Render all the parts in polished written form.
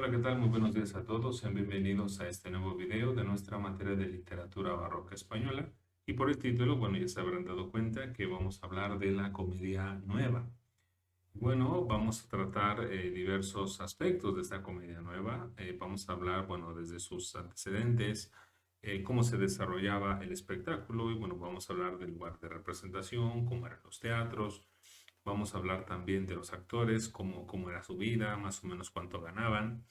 Hola, ¿qué tal? Muy buenos días a todos. Sean bienvenidos a este nuevo video de nuestra materia de literatura barroca española. Y por el título, bueno, ya se habrán dado cuenta que vamos a hablar de la comedia nueva. Bueno, vamos a tratar diversos aspectos de esta comedia nueva. Vamos a hablar, bueno, desde sus antecedentes, cómo se desarrollaba el espectáculo y, bueno, vamos a hablar del lugar de representación, cómo eran los teatros. Vamos a hablar también de los actores, cómo era su vida, más o menos cuánto ganaban.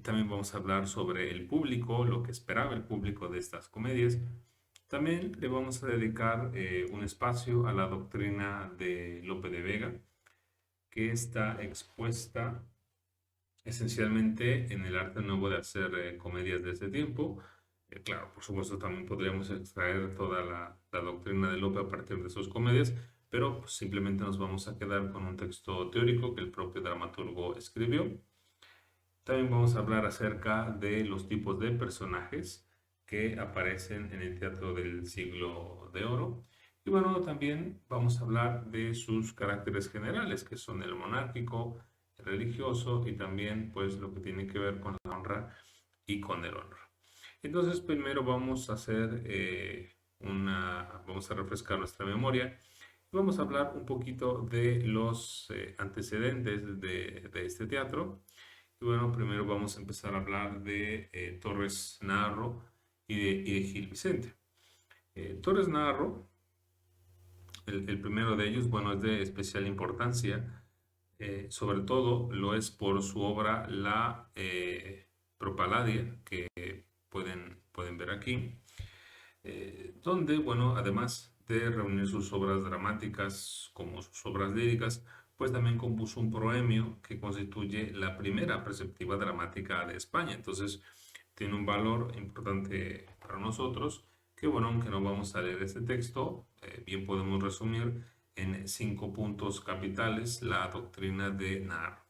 También vamos a hablar sobre el público, lo que esperaba el público de estas comedias. También le vamos a dedicar un espacio a la doctrina de Lope de Vega, que está expuesta esencialmente en el arte nuevo de hacer comedias de ese tiempo. Claro, por supuesto, también podríamos extraer toda la doctrina de Lope a partir de sus comedias, pero pues, simplemente nos vamos a quedar con un texto teórico que el propio dramaturgo escribió. También vamos a hablar acerca de los tipos de personajes que aparecen en el teatro del siglo de oro. Y bueno, también vamos a hablar de sus caracteres generales, que son el monárquico, el religioso y también pues lo que tiene que ver con la honra y con el honor. Entonces, primero vamos a hacer vamos a refrescar nuestra memoria y vamos a hablar un poquito de los antecedentes de este teatro. Y bueno, primero vamos a empezar a hablar de Torres Narro y de Gil Vicente. Torres Narro, el primero de ellos, bueno, es de especial importancia, sobre todo lo es por su obra La Propaladia, que pueden ver aquí, donde, bueno, además de reunir sus obras dramáticas como sus obras líricas, pues también compuso un proemio que constituye la primera perspectiva dramática de España. Entonces, tiene un valor importante para nosotros, que bueno, aunque no vamos a leer este texto, bien podemos resumir en 5 puntos capitales la doctrina de Narro.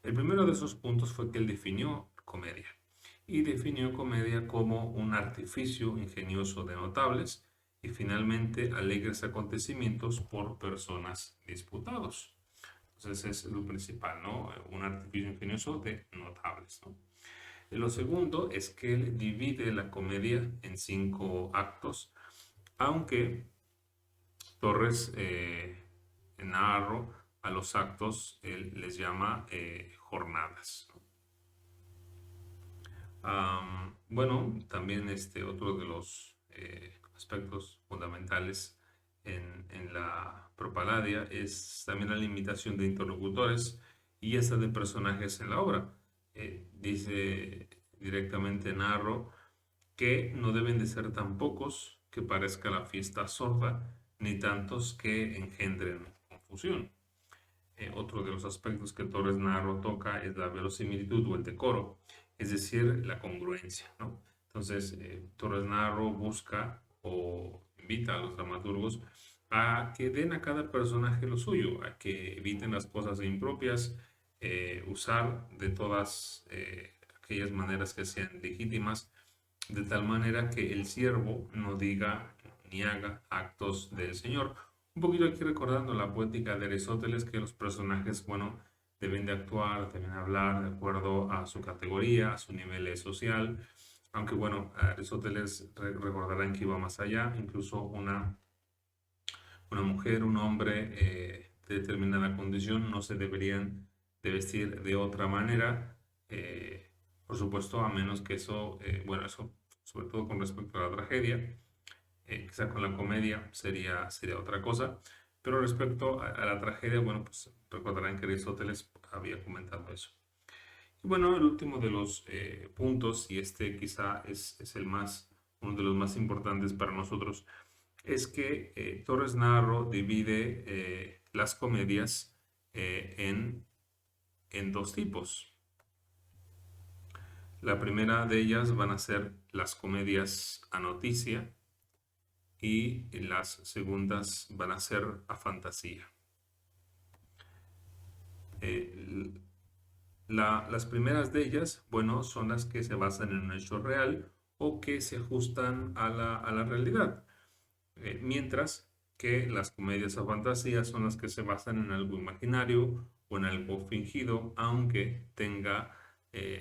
El primero de esos puntos fue que él definió comedia y definió comedia como un artificio ingenioso de notables y finalmente alegres acontecimientos por personas disputados. Entonces es lo principal, ¿no? Un artificio ingenioso de notables, ¿no? Lo segundo es que él divide la comedia en 5 actos, aunque Torres Narro a los actos él les llama jornadas, ¿no? Bueno, también otro de los aspectos fundamentales en la propaladia es también la limitación de interlocutores y esa de personajes en la obra. Dice directamente Narro que no deben de ser tan pocos que parezca la fiesta sorda, ni tantos que engendren confusión. Otro de los aspectos que Torres Narro toca es la verosimilitud o el decoro, es decir, la congruencia, ¿no? Entonces, Torres Narro busca o invita a los dramaturgos a que den a cada personaje lo suyo, a que eviten las cosas impropias, usar de todas aquellas maneras que sean legítimas, de tal manera que el siervo no diga ni haga actos del Señor. Un poquito aquí recordando la poética de Aristóteles, que los personajes, bueno, deben de actuar, deben hablar de acuerdo a su categoría, a su nivel social, aunque bueno, Aristóteles recordarán que iba más allá, incluso una mujer, un hombre de determinada condición no se deberían de vestir de otra manera, por supuesto, a menos que eso, bueno, eso sobre todo con respecto a la tragedia, quizá con la comedia sería otra cosa, pero respecto a la tragedia, bueno, pues recordarán que Aristóteles había comentado eso. Y bueno, el último de los puntos, y este quizá es uno de los más importantes para nosotros, es que Torres Narro divide las comedias en 2 tipos. La primera de ellas van a ser las comedias a noticia y las segundas van a ser a fantasía. Eh, las primeras de ellas, bueno, son las que se basan en un hecho real o que se ajustan a la realidad. Mientras que las comedias a fantasía son las que se basan en algo imaginario o en algo fingido, aunque tenga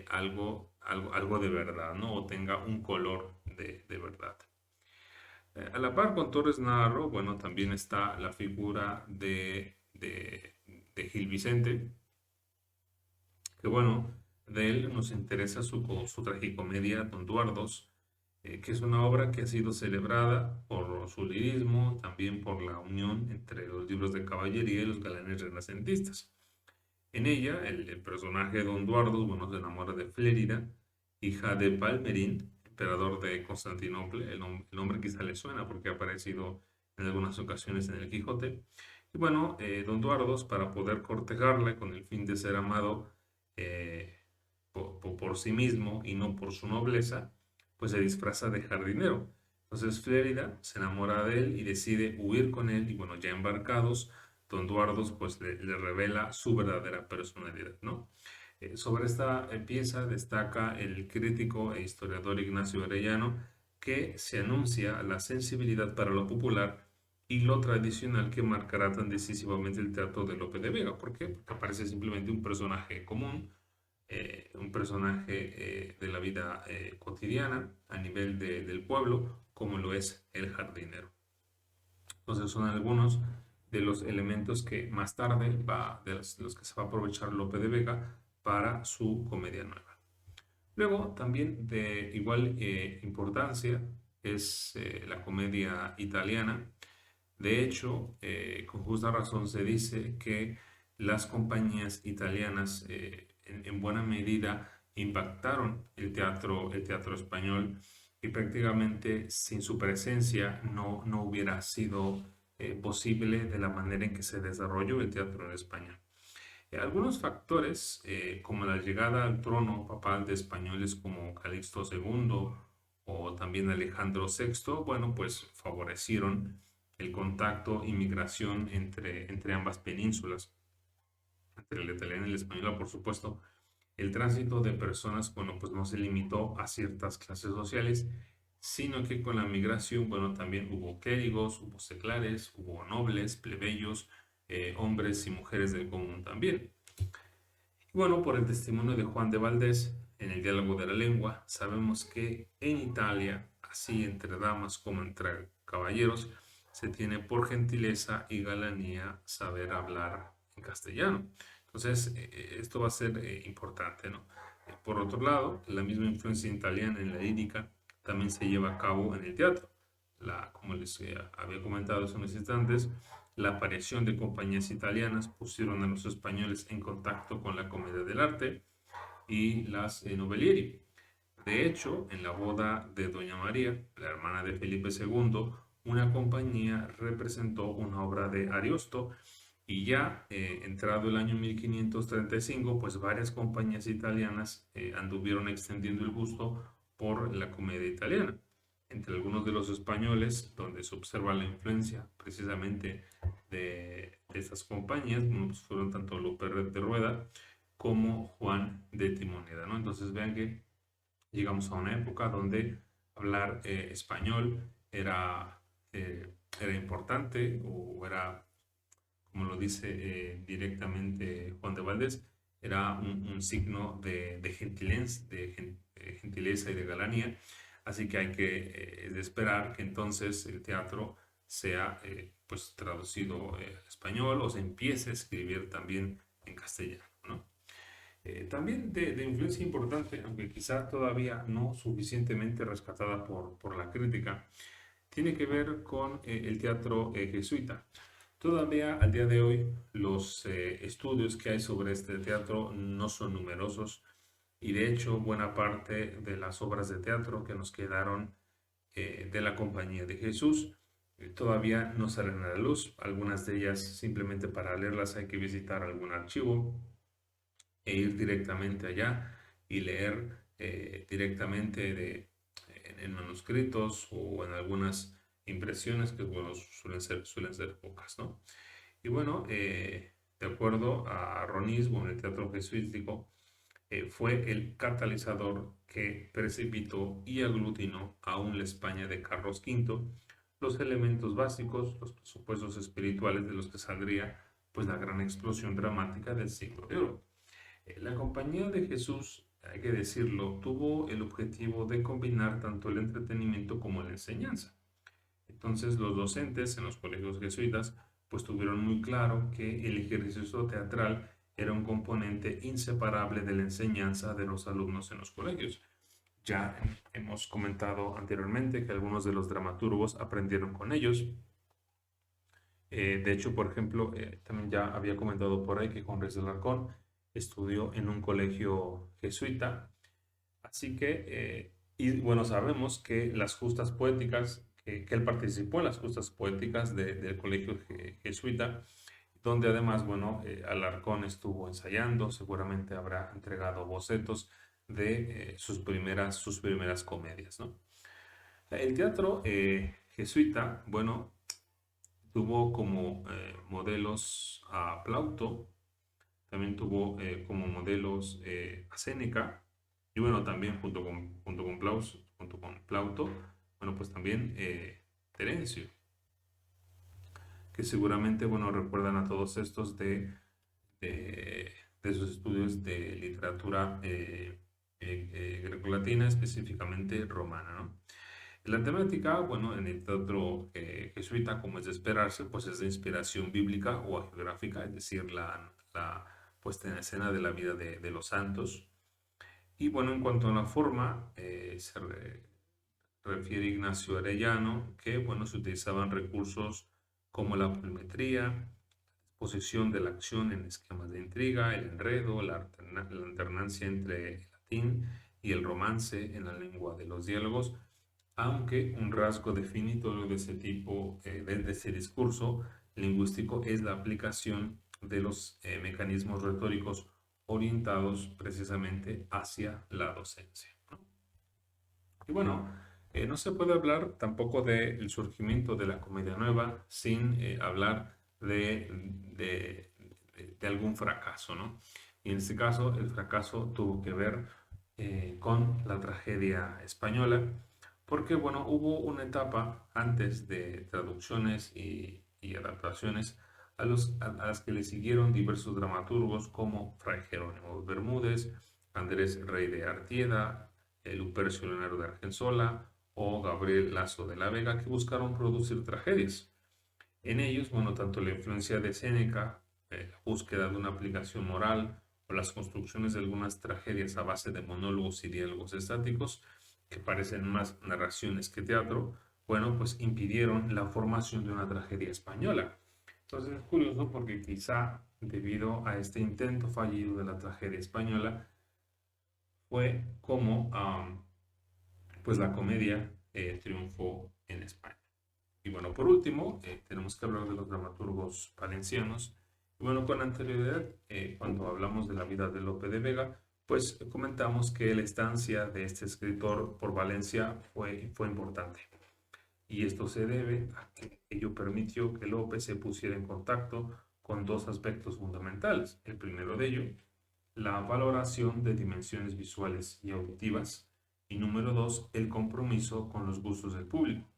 algo de verdad, ¿no? O tenga un color de verdad. A la par con Torres Navarro, bueno, también está la figura de Gil Vicente, que bueno, de él nos interesa su tragicomedia Don Duardos, que es una obra que ha sido celebrada por su lirismo, también por la unión entre los libros de caballería y los galanes renacentistas. En ella, el personaje Don Duardos, bueno, se enamora de Flérida, hija de Palmerín, emperador de Constantinopla. El nombre quizá le suena porque ha aparecido en algunas ocasiones en el Quijote. Y bueno, Don Duardos, para poder cortejarla con el fin de ser amado eh, por sí mismo y no por su nobleza, pues se disfraza de jardinero. Entonces Flérida se enamora de él y decide huir con él y bueno, ya embarcados, Don Duardos pues le revela su verdadera personalidad, ¿no? Sobre esta pieza destaca el crítico e historiador Ignacio Arellano que se anuncia la sensibilidad para lo popular y lo tradicional que marcará tan decisivamente el teatro de Lope de Vega. ¿Por qué? Porque aparece simplemente un personaje común, un personaje de la vida cotidiana a nivel del pueblo, como lo es el jardinero. Entonces son algunos de los elementos que más tarde los que se va a aprovechar Lope de Vega para su comedia nueva. Luego, también de igual importancia es la comedia italiana. De hecho, con justa razón se dice que las compañías italianas en buena medida impactaron el teatro español y prácticamente sin su presencia no hubiera sido posible de la manera en que se desarrolló el teatro en España. Algunos factores, como la llegada al trono papal de españoles como Calixto II o también Alejandro VI, bueno, pues favorecieron el contacto y migración entre ambas penínsulas, entre la italiana y la española, por supuesto. El tránsito de personas, bueno, pues no se limitó a ciertas clases sociales, sino que con la migración, bueno, también hubo clérigos, hubo seglares, hubo nobles, plebeyos, hombres y mujeres del común también. Y bueno, por el testimonio de Juan de Valdés en el diálogo de la lengua, sabemos que en Italia, así entre damas como entre caballeros, se tiene por gentileza y galanía saber hablar en castellano. Entonces, esto va a ser importante, ¿no? Por otro lado, la misma influencia italiana en la lírica también se lleva a cabo en el teatro. Como les había comentado hace unos instantes, la aparición de compañías italianas pusieron a los españoles en contacto con la comedia del arte y las novellieri. De hecho, en la boda de Doña María, la hermana de Felipe II, una compañía representó una obra de Ariosto y ya entrado el año 1535, pues varias compañías italianas anduvieron extendiendo el gusto por la comedia italiana. Entre algunos de los españoles, donde se observa la influencia precisamente de estas compañías, bueno, pues fueron tanto Lope de Rueda como Juan de Timoneda, ¿no? Entonces vean que llegamos a una época donde hablar español era importante o era, como lo dice directamente Juan de Valdés, era un signo de gentileza y de galanía. Así que hay que esperar que entonces el teatro sea pues traducido al español o se empiece a escribir también en castellano, ¿no? También de influencia importante, aunque quizá todavía no suficientemente rescatada por la crítica, tiene que ver con el teatro jesuita. Todavía al día de hoy los estudios que hay sobre este teatro no son numerosos y de hecho buena parte de las obras de teatro que nos quedaron de la Compañía de Jesús todavía no salen a la luz. Algunas de ellas simplemente para leerlas hay que visitar algún archivo e ir directamente allá y leer directamente en manuscritos o en algunas impresiones que bueno, suelen ser pocas, ¿no? Y bueno, de acuerdo a Ronis, bueno, el teatro jesuítico fue el catalizador que precipitó y aglutinó aún la España de Carlos V los elementos básicos, los presupuestos espirituales de los que saldría pues la gran explosión dramática del siglo de oro. La Compañía de Jesús hay que decirlo, tuvo el objetivo de combinar tanto el entretenimiento como la enseñanza. Entonces los docentes en los colegios jesuitas pues tuvieron muy claro que el ejercicio teatral era un componente inseparable de la enseñanza de los alumnos en los colegios. Ya hemos comentado anteriormente que algunos de los dramaturgos aprendieron con ellos. De hecho, por ejemplo, también ya había comentado por ahí que Juan Ruiz de Alarcón estudió en un colegio jesuita. Así que, y bueno, sabemos que las justas poéticas, que él participó en las justas poéticas del colegio jesuita, donde además, bueno, Alarcón estuvo ensayando, seguramente habrá entregado bocetos de sus primeras comedias, ¿no? El teatro jesuita, bueno, tuvo como modelos a Plauto, también tuvo como modelos a Séneca, y bueno, también junto con Plauto, bueno, pues también Terencio, que seguramente, bueno, recuerdan a todos estos de, de sus estudios de literatura grecolatina, específicamente romana, ¿no? La temática, bueno, en el teatro jesuita, como es de esperarse, pues es de inspiración bíblica o hagiográfica, es decir, la puesta en escena de la vida de los santos. Y bueno, en cuanto a la forma, refiere Ignacio Arellano que, bueno, se utilizaban recursos como la polimetría, posición de la acción en esquemas de intriga, el enredo, la alternancia entre el latín y el romance en la lengua de los diálogos, aunque un rasgo definitorio de ese tipo, de ese discurso lingüístico, es la aplicación de los mecanismos retóricos orientados precisamente hacia la docencia, ¿no? Y bueno, no se puede hablar tampoco del surgimiento de la comedia nueva sin hablar de, de algún fracaso, ¿no? Y en este caso, el fracaso tuvo que ver con la tragedia española, porque, bueno, hubo una etapa antes de traducciones y adaptaciones a las que le siguieron diversos dramaturgos como Fray Jerónimo Bermúdez, Andrés Rey de Artieda, Lupercio Leonardo de Argensola o Gabriel Lazo de la Vega, que buscaron producir tragedias. En ellos, bueno, tanto la influencia de Séneca, la búsqueda de una aplicación moral o las construcciones de algunas tragedias a base de monólogos y diálogos estáticos, que parecen más narraciones que teatro, bueno, pues impidieron la formación de una tragedia española. Entonces es curioso porque quizá debido a este intento fallido de la tragedia española, fue como pues la comedia triunfó en España. Y bueno, por último, tenemos que hablar de los dramaturgos valencianos. Y bueno, con anterioridad, cuando hablamos de la vida de Lope de Vega, pues comentamos que la estancia de este escritor por Valencia fue importante. Y esto se debe a que ello permitió que Lope se pusiera en contacto con dos aspectos fundamentales. El primero de ello, la valoración de dimensiones visuales y auditivas. Y número dos, el compromiso con los gustos del público,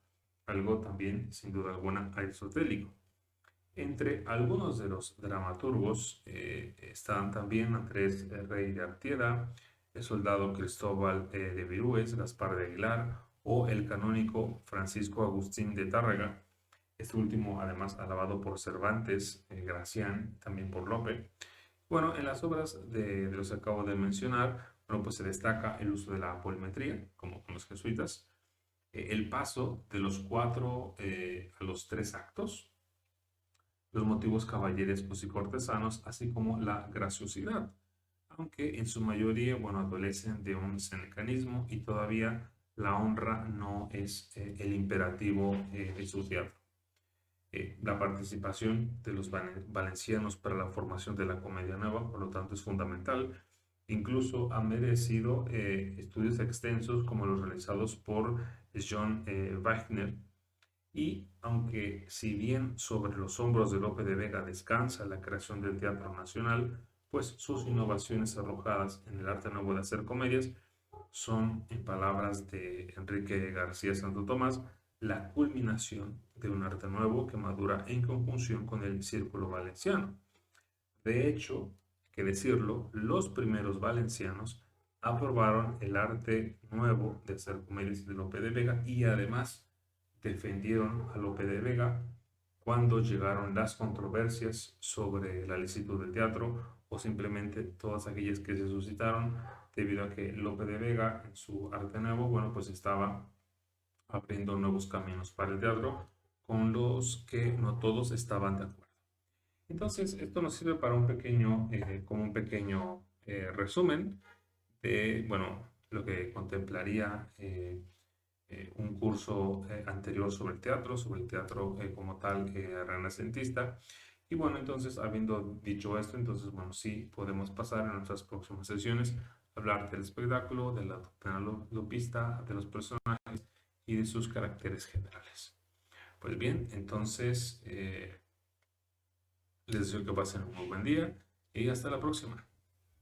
algo también, sin duda alguna, aristotélico. Entre algunos de los dramaturgos están también Andrés Rey de Artieda, el soldado Cristóbal de Virués, Gaspar de Aguilar o el canónico Francisco Agustín de Tárrega, este último además alabado por Cervantes, Gracián, también por Lope. Bueno, en las obras de los que acabo de mencionar, bueno, pues se destaca el uso de la polimetría, como con los jesuitas, el paso de los 4 a los 3 actos, los motivos caballerescos y cortesanos, así como la graciosidad, aunque en su mayoría, bueno, adolecen de un senecanismo y todavía la honra no es el imperativo de su teatro. La participación de los valencianos para la formación de la comedia nueva, por lo tanto, es fundamental. Incluso ha merecido estudios extensos como los realizados por John Wagner. Y aunque si bien sobre los hombros de Lope de Vega descansa la creación del Teatro Nacional, pues sus innovaciones arrojadas en el arte nuevo de hacer comedias son, en palabras de Enrique García Santo Tomás, la culminación de un arte nuevo que madura en conjunción con el círculo valenciano. De hecho, hay que decirlo, los primeros valencianos aprobaron el arte nuevo de hacer comedias de Lope de Vega y además defendieron a Lope de Vega cuando llegaron las controversias sobre la licitud del teatro o simplemente todas aquellas que se suscitaron debido a que Lope de Vega en su arte nuevo, bueno, pues estaba abriendo nuevos caminos para el teatro con los que no todos estaban de acuerdo. Entonces, esto nos sirve para un pequeño, como un pequeño resumen de, bueno, lo que contemplaría un curso anterior sobre el teatro como tal renacentista. Y bueno, entonces, habiendo dicho esto, entonces, bueno, sí podemos pasar en nuestras próximas sesiones a hablar del espectáculo, de la doctrina lopista, de los personajes y de sus caracteres generales. Pues bien, entonces les deseo que pasen un muy buen día y hasta la próxima.